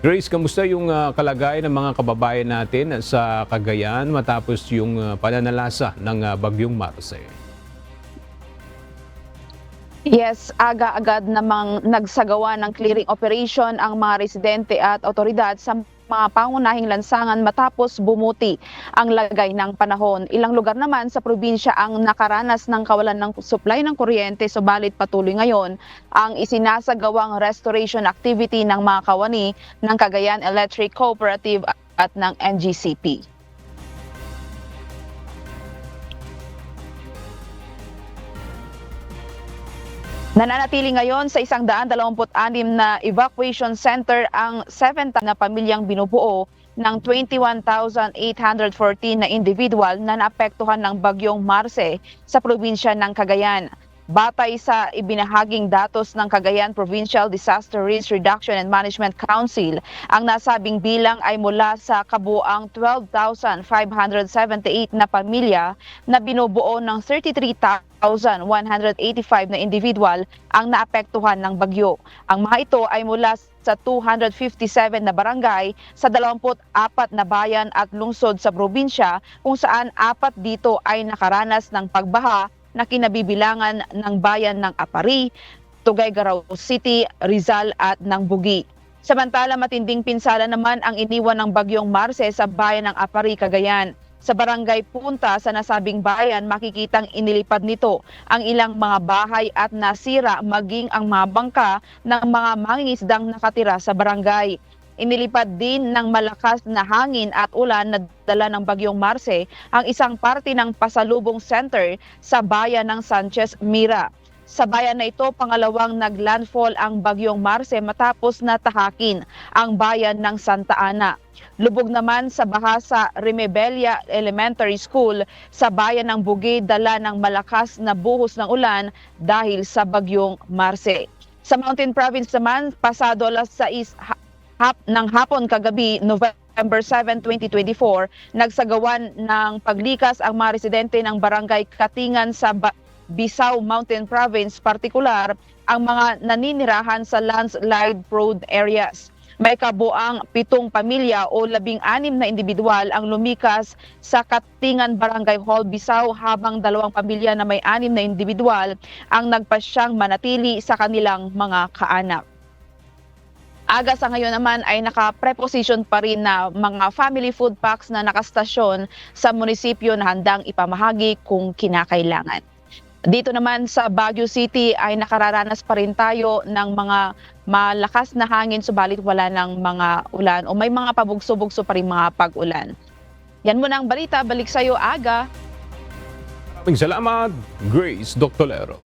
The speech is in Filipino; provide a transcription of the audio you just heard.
Grace, kamusta yung kalagayan ng mga kababayan natin sa Cagayan matapos yung pananalasa ng Bagyong Marce? Yes, aga-agad namang nagsagawa ng clearing operation ang mga residente at otoridad sa mga pangunahing lansangan matapos bumuti ang lagay ng panahon. Ilang lugar naman sa probinsya ang nakaranas ng kawalan ng supply ng kuryente, subalit patuloy ngayon ang isinasagawang restoration activity ng mga kawani ng Cagayan Electric Cooperative at ng NGCP. Nananatili ngayon sa 126 na evacuation center ang 7 na pamilyang binubuo ng 21,814 na individual na naapektuhan ng Bagyong Marce sa probinsya ng Cagayan. Batay sa ibinahaging datos ng Cagayan Provincial Disaster Risk Reduction and Management Council, ang nasabing bilang ay mula sa kabuuang 12,578 na pamilya na binubuo ng 33,185 na individual ang naapektuhan ng bagyo. Ang mga ito ay mula sa 257 na barangay sa 24 na bayan at lungsod sa probinsya, kung saan 4 dito ay nakaranas ng pagbaha na kinabibilangan ng bayan ng Apari, Tuguegarao City, Rizal at ng Bugi. Samantala, matinding pinsala naman ang iniwan ng Bagyong Marce sa bayan ng Apari, Cagayan. Sa barangay Punta sa nasabing bayan, makikitang inilipad nito ang ilang mga bahay at nasira maging ang mga bangka ng mga mangingisdang nakatira sa barangay. Inilipad din ng malakas na hangin at ulan na dala ng Bagyong Marce ang isang parte ng pasalubong center sa bayan ng Sanchez Mira. Sa bayan na ito, pangalawang naglandfall ang Bagyong Marce matapos natahakin ang bayan ng Santa Ana. Lubog naman sa baha sa Remebella Elementary School sa bayan ng Bugi, dala ng malakas na buhos ng ulan dahil sa Bagyong Marce. Sa Mountain Province naman, pasado alas 6 ng hapon kagabi, November 7, 2024, nagsagawan ng paglikas ang mga residente ng barangay Katingan sa Bisao Mountain Province, partikular ang mga naninirahan sa landslide prone areas. May kabuang 7 pamilya o 16 na individual ang lumikas sa Katingan Barangay Hall, Bisao, habang 2 pamilya na may 6 na individual ang nagpasyang manatili sa kanilang mga kaanak. Aga sa ngayon naman ay naka-preposition pa rin na mga family food packs na nakastasyon sa munisipyo na handang ipamahagi kung kinakailangan. Dito naman sa Baguio City ay nakararanas pa rin tayo ng mga malakas na hangin, subalit wala ng mga ulan o may mga pabugso-bugso pa rin mga pag-ulan. Yan muna ang balita. Balik sa iyo, Aga. Maraming salamat, Grace Doctolero.